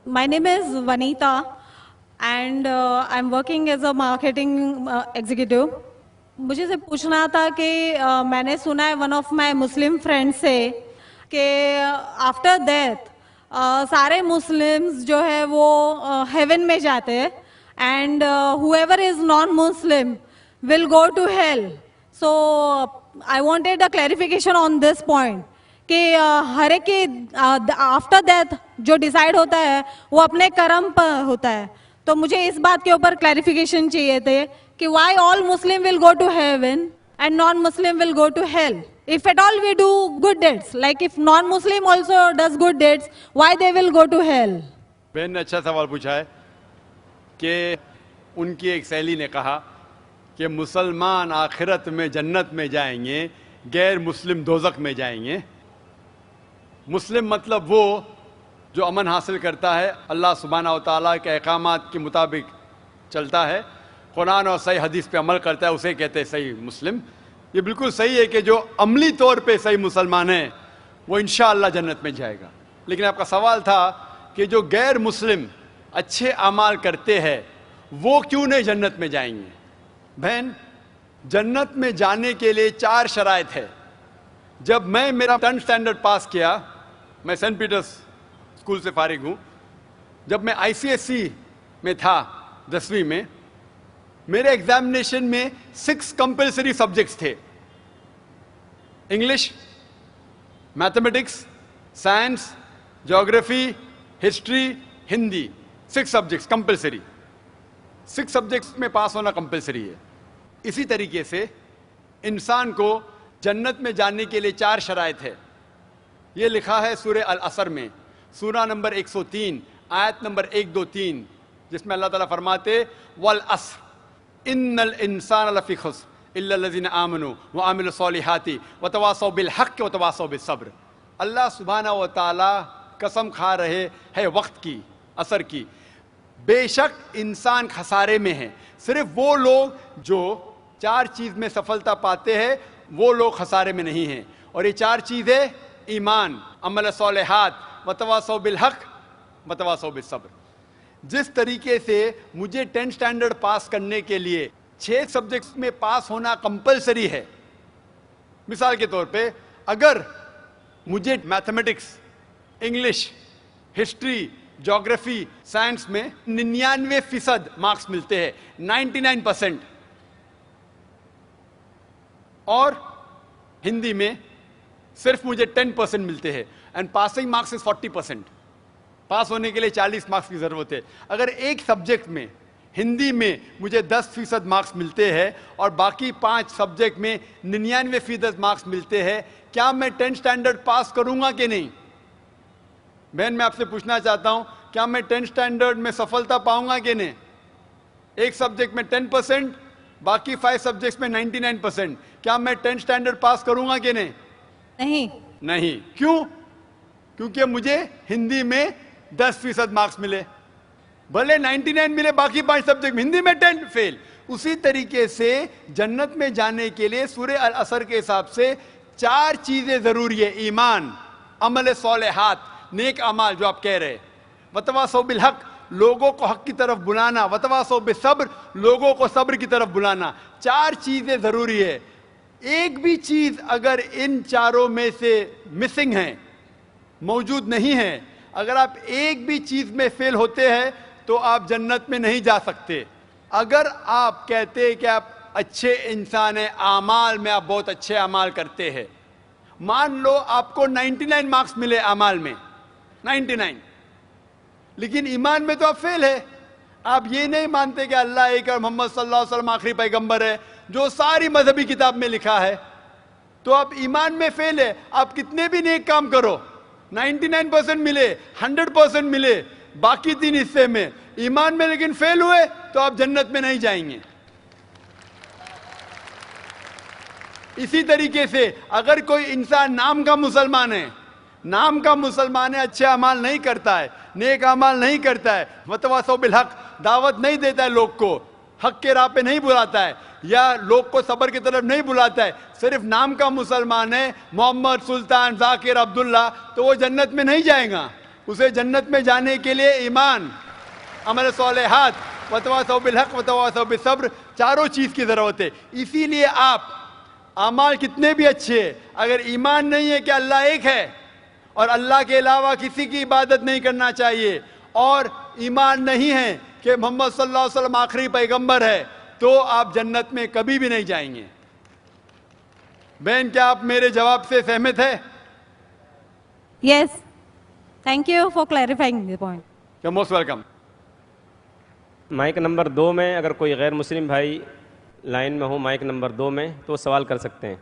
My name is Vanita, and I'm working as a marketing executive. मुझे से पूछना था कि मैंने सुना है one of my Muslim friends से कि आफ्टर डेथ सारे मुस्लिम्स जो है वो हेवन में जाते हैं and whoever is non-Muslim will go to hell. So I wanted a clarification on this point कि हर एक के आफ्टर डेथ जो डिसाइड होता है वो अपने कर्म पर होता है. तो मुझे इस बात के ऊपर क्लैरिफिकेशन चाहिए थे कि why all Muslim will go to heaven and non-Muslim will go to hell. If at all we do good deeds, like if non-Muslim also does good deeds, why they will go to hell? बहन ने अच्छा सवाल पूछा है कि उनकी एक सहेली ने कहा कि मुसलमान आखिरत में जन्नत में जाएंगे, गैर मुस्लिम दोज़ख में जाएंगे. मुस्लिम मतलब वो जो अमन हासिल करता है, अल्लाह सुब्हानहू व तआला के अहकामात के मुताबिक चलता है, कुरान और सही हदीस पे अमल करता है, उसे कहते हैं सही मुस्लिम. ये बिल्कुल सही है कि जो अमली तौर पे सही मुसलमान है वो इंशाअल्लाह जन्नत में जाएगा. लेकिन आपका सवाल था कि जो गैर मुस्लिम अच्छे अमाल करते हैं वो क्यों नहीं जन्नत में जाएंगे. बहन, जन्नत में जाने के लिए 4 शराइत है. जब मैं मेरा 10th स्टैंडर्ड पास किया, मैं सेंट पीटर्स स्कूल से फारिग हूँ, जब मैं ICSE में था 10वीं में, मेरे एग्जामिनेशन में 6 कंपलसरी सब्जेक्ट्स थे. English, mathematics, science, geography, history, Hindi. 6 subjects compulsory. 6 subjects में पास होना कंपलसरी है. इसी तरीके से इंसान को जन्नत में जाने के लिए 4 शराइत है. ये लिखा है सूरह अल असर में, सूरा नंबर 103, आयत नंबर 1, 2, 3, जिसमें अल्लाह ताला फरमाते वल अस्र इन्नल इंसान लफी खुस्र इल्ला लज़ीना आमनू व आमिलु सॉलिहाती व तवासौ बिल हक़ व तवासौ बिस सब्र. अल्लाह सुब्हानहू व तआला कसम खा रहे हैं वक्त की, असर की. बेशक इंसान खसारे में है. सिर्फ वो लोग जो 4 चीज़ में सफलता पाते हैं वो लोग खसारे में नहीं हैं. और ये 4 चीज़ें ईमान, अमल सॉलिहात, वतवासौ बिल हक़, वतवासौ बिस सब्र. जिस तरीके से मुझे 10th स्टैंडर्ड पास करने के लिए 6 सब्जेक्ट्स में पास होना कंपलसरी है. मिसाल के तौर पे अगर मुझे mathematics, English, history, geography, science में 99% मार्क्स मिलते हैं, 99%, और हिंदी में सिर्फ मुझे 10% मिलते हैं, एंड पासिंग मार्क्स इज 40%. पास होने के लिए 40 मार्क्स की ज़रूरत है. अगर एक सब्जेक्ट में, हिंदी में, मुझे 10% मार्क्स मिलते हैं और बाकी 5 सब्जेक्ट में 99% मार्क्स मिलते हैं, क्या मैं 10th स्टैंडर्ड पास करूंगा कि नहीं? बहन, मैं आपसे पूछना चाहता हूं, क्या मैं 10th स्टैंडर्ड में सफलता पाऊंगा कि नहीं? एक सब्जेक्ट में 10%, बाकी 5 सब्जेक्ट्स में 99%, क्या मैं 10th स्टैंडर्ड पास करूंगा कि नहीं? नहीं. क्यों? क्योंकि मुझे हिंदी में 10% मार्क्स मिले, भले 99 मिले बाकी 5 सब्जेक्ट में, हिंदी में 10 फेल. उसी तरीके से जन्नत में जाने के लिए सूरह अल असर के हिसाब से 4 चीजें जरूरी है. ईमान, अमल सॉलिहात, नेक अमाल जो आप कह रहे, वतवासौ बिल हक़, लोगों को हक की तरफ बुलाना, वतवासौ बिस सब्र, लोगों को सब्र की तरफ बुलाना. 4 चीजें जरूरी है. एक भी चीज अगर इन 4 में से मिसिंग है, मौजूद नहीं है, अगर आप एक भी चीज में फेल होते हैं तो आप जन्नत में नहीं जा सकते. अगर आप कहते हैं कि आप अच्छे इंसान हैं, आमाल में आप बहुत अच्छे अमाल करते हैं, मान लो आपको 99 मार्क्स मिले अमाल में, 99, लेकिन ईमान में तो आप फेल है. आप ये नहीं मानते कि अल्लाह एक और मोहम्मद सल्लल्लाहु अलैहि वसल्लम आखिरी पैगंबर है, जो सारी मजहबी किताब में लिखा है, तो आप ईमान में फेल है. आप कितने भी नेक काम करो, 99% मिले, 100% मिले, बाकी 3 हिस्से में ईमान में लेकिन फेल हुए, तो आप जन्नत में नहीं जाएंगे. इसी तरीके से अगर कोई इंसान नाम का मुसलमान है, अच्छे अमाल नहीं करता है, नेक अमाल नहीं करता है, वतवासौ बिल हक़, दावत नहीं देता है, लोग को हक के राह पे नहीं बुलाता है, या लोग को सबर की तरफ नहीं बुलाता है, सिर्फ नाम का मुसलमान है, मोहम्मद, सुल्तान, जाकिर, अब्दुल्ला, तो वो जन्नत में नहीं जाएगा. اسے جنت میں جانے کے لیے ایمان، عمل صالحات، وتواصوا بالحق وتواصوا بالصبر، چاروں چیز کی ضرورت ہے. اسی لیے آپ اعمال کتنے بھی اچھے ہیں، اگر ایمان نہیں ہے کہ اللہ ایک ہے اور اللہ کے علاوہ کسی کی عبادت نہیں کرنا چاہیے، اور ایمان نہیں ہے کہ محمد صلی اللہ علیہ وسلم آخری پیغمبر ہے، تو آپ جنت میں کبھی بھی نہیں جائیں گے. بہن، کیا آپ میرے جواب سے سہمت ہے؟ Yes. Thank you for clarifying the point. You're most welcome. Mic number 2 میں اگر کوئی غیر مسلم بھائی لائن میں ہو مائک نمبر 2 میں تو سوال کر سکتے ہیں.